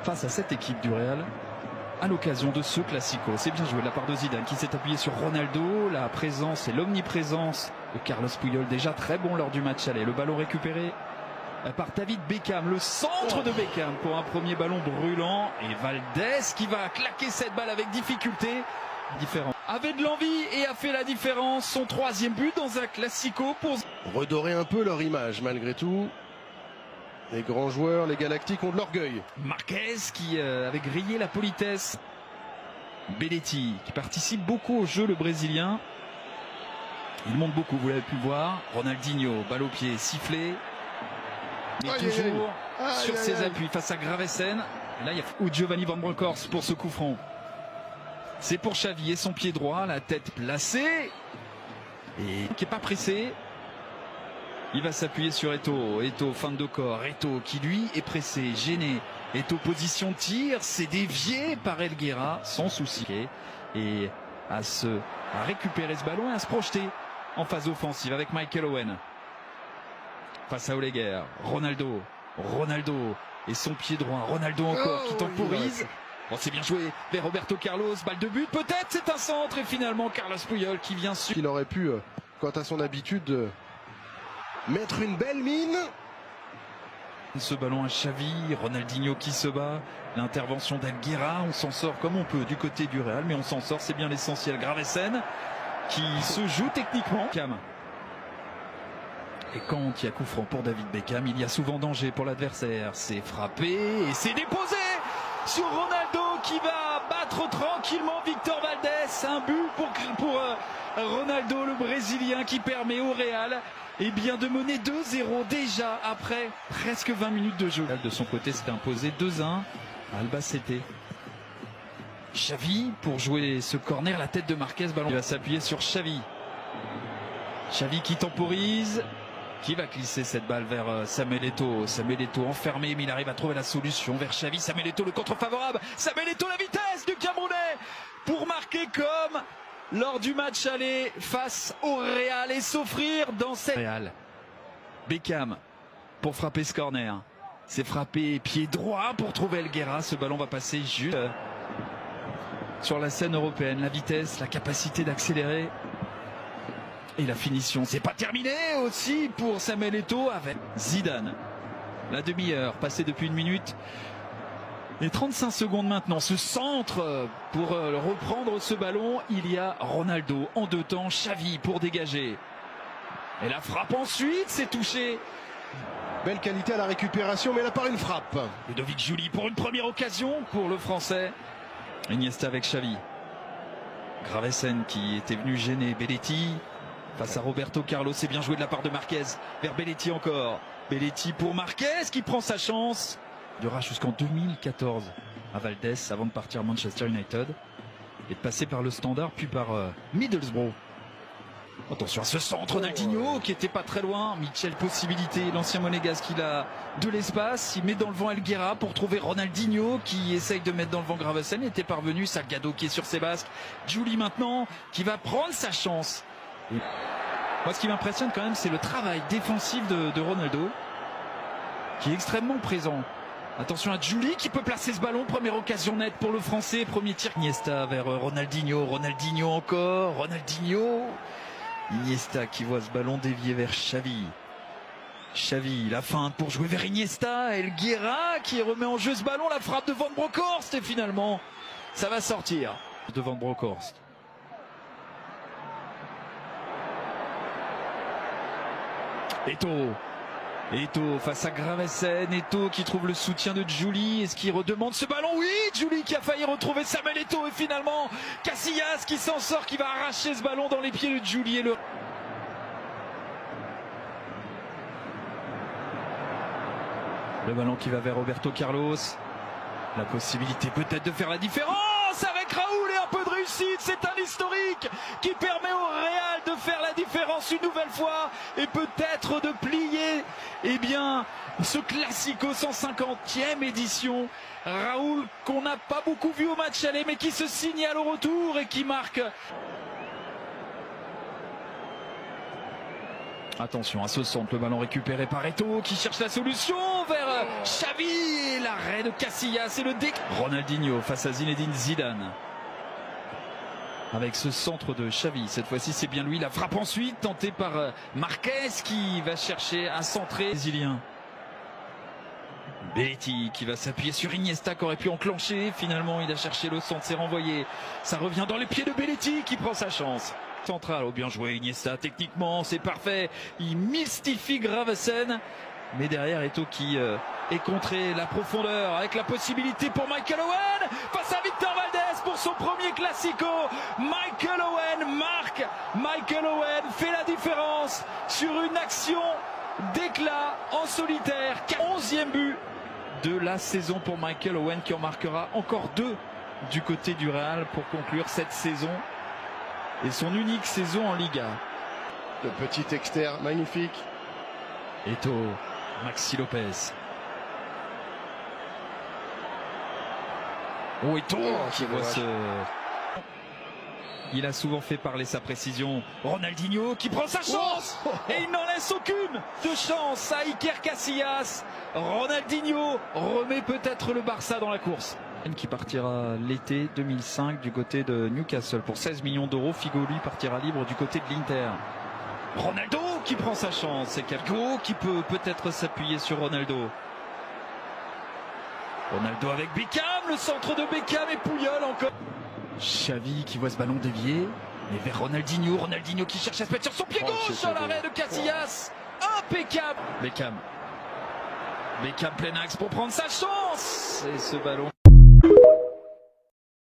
face à cette équipe du Real à l'occasion de ce Classico. C'est bien joué de la part de Zidane qui s'est appuyé sur Ronaldo. La présence et l'omniprésence de Carlos Puyol, déjà très bon lors du match aller. Le ballon récupéré par David Beckham, le centre de Beckham pour un premier ballon brûlant, et Valdés qui va claquer cette balle avec difficulté. Différent. Avait de l'envie et a fait la différence. Son 3e but dans un Classico pour redorer un peu leur image malgré tout. Les grands joueurs, les Galactiques ont de l'orgueil. Marquez qui avait grillé la politesse. Belletti qui participe beaucoup au jeu, le Brésilien. Il monte beaucoup, vous l'avez pu voir. Ronaldinho, balle au pied, sifflé. Mais toujours sur ses appuis face à Gravesen. Là, il y a Giovanni Van Bronckhorst pour ce coup franc. C'est pour Xavi et son pied droit, la tête placée. Et qui n'est pas pressé. Il va s'appuyer sur Eto'o. Eto'o, fin de corps. Eto'o qui lui est pressé, gêné. Eto'o position de tir. C'est dévié par Helguera sans souci. Et à récupérer ce ballon et à se projeter en phase offensive avec Michael Owen. Face à Oleguer. Ronaldo et son pied droit. Ronaldo encore qui temporise. Bon, c'est bien joué vers Roberto Carlos. Balle de but peut-être, c'est un centre. Et finalement Carlos Puyol qui vient sur. Il aurait pu, quant à son habitude, mettre une belle mine. Ce ballon à Xavi, Ronaldinho qui se bat. L'intervention d'Helguera, on s'en sort comme on peut du côté du Real, mais on s'en sort, c'est bien l'essentiel. Gravesen qui se joue techniquement. Et quand il y a coup franc pour David Beckham, il y a souvent danger pour l'adversaire. C'est frappé et c'est déposé sur Ronaldo qui va battre tranquillement Victor Valdés. Un but pour Ronaldo, le Brésilien, qui permet au Real de mener 2-0 déjà après presque 20 minutes de jeu. De son côté, s'était imposé 2-1 à Albacete. Xavi pour jouer ce corner, la tête de Marquez, ballon. Il va s'appuyer sur Xavi. Xavi qui temporise, qui va glisser cette balle vers Samuel Eto'o. Samuel Eto'o enfermé, mais il arrive à trouver la solution vers Xavi. Samuel Eto'o, le contre favorable. Samuel Eto'o, la vitesse du Camerounais pour marquer comme lors du match aller face au Real et s'offrir dans cette Real. Beckham pour frapper ce corner. C'est frappé pied droit pour trouver Helguera. Ce ballon va passer juste sur la scène européenne. La vitesse, la capacité d'accélérer. Et la finition, c'est pas terminé aussi pour Samuel Eto'o avec Zidane. La demi-heure passée depuis 1 minute et 35 secondes maintenant. Ce centre pour reprendre ce ballon. Il y a Ronaldo en 2 temps. Xavi pour dégager. Et la frappe ensuite, c'est touché. Belle qualité à la récupération, mais là par une frappe. Ludovic Giuly pour une première occasion pour le Français. Iniesta avec Xavi. Gravesen qui était venu gêner Belletti. Face à Roberto Carlos, c'est bien joué de la part de Marquez. Vers Belletti encore. Belletti pour Marquez qui prend sa chance. Il y aura jusqu'en 2014 à Valdés avant de partir à Manchester United. Et de passer par le Standard puis par Middlesbrough. Attention à ce centre, Ronaldinho qui était pas très loin. Michel possibilité, l'ancien monégasque, il a de l'espace. Il met dans le vent Helguera pour trouver Ronaldinho qui essaye de mettre dans le vent Gravesen. Il était parvenu, Salgado qui est sur ses basques. Giuly maintenant qui va prendre sa chance. Et moi, ce qui m'impressionne quand même, c'est le travail défensif de Ronaldo, qui est extrêmement présent. Attention à Giuly qui peut placer ce ballon. Première occasion nette pour le Français. Premier tir. Iniesta vers Ronaldinho. Ronaldinho encore. Ronaldinho. Iniesta qui voit ce ballon dévier vers Xavi. Xavi, la feinte pour jouer vers Iniesta. Helguera qui remet en jeu ce ballon. La frappe de Van Bronckhorst. Et finalement, ça va sortir de Van Bronckhorst. Eto'o face à Gravesen. Eto'o qui trouve le soutien de Giuly. Est-ce qu'il redemande ce ballon? Oui, Giuly qui a failli retrouver Samuel Eto'o. Et finalement, Casillas qui s'en sort, qui va arracher ce ballon dans les pieds de Giuly. Et le ballon qui va vers Roberto Carlos. La possibilité peut-être de faire la différence avec Raoul et un peu de réussite. C'est un historique qui permet au Real de faire la différence une nouvelle fois et peut-être de plier ce Classico 150e édition. Raoul qu'on n'a pas beaucoup vu au match aller mais qui se signale au retour et qui marque. Attention à ce centre, le ballon récupéré par Eto'o qui cherche la solution vers Xavi et l'arrêt de Casillas et le Ronaldinho face à Zinedine Zidane. Avec ce centre de Xavi, cette fois-ci c'est bien lui, la frappe ensuite tentée par Marquez qui va chercher à centrer brésilien. Belletti qui va s'appuyer sur Iniesta qui aurait pu enclencher, finalement il a cherché le centre, c'est renvoyé. Ça revient dans les pieds de Belletti qui prend sa chance. Central, oh bien joué Iniesta, techniquement c'est parfait, il mystifie Gravesen, mais derrière Eto'o qui est contré, la profondeur avec la possibilité pour Michael Owen face à Victor Valdés pour son premier Classico. Michael Owen marque, Michael Owen fait la différence sur une action d'éclat en solitaire. 11e but de la saison pour Michael Owen qui en marquera encore 2 du côté du Real pour conclure cette saison. Et son unique saison en Liga. Le petit externe magnifique. Eto'o, Maxi Lopez. Oh Eto'o qui voit ce... Il a souvent fait parler sa précision. Ronaldinho qui prend sa chance et il n'en laisse aucune de chance à Iker Casillas. Ronaldinho remet peut-être le Barça dans la course. Qui partira l'été 2005 du côté de Newcastle pour 16 millions d'euros. Figo lui partira libre du côté de l'Inter. Ronaldo qui prend sa chance. C'est Figo qui peut peut-être s'appuyer sur Ronaldo. Ronaldo avec Beckham, le centre de Beckham et Puyol encore. Xavi qui voit ce ballon dévié. Et vers Ronaldinho. Ronaldinho qui cherche à se mettre sur son pied gauche sur l'arrêt de Casillas. Impeccable. Beckham plein axe pour prendre sa chance. Et ce ballon.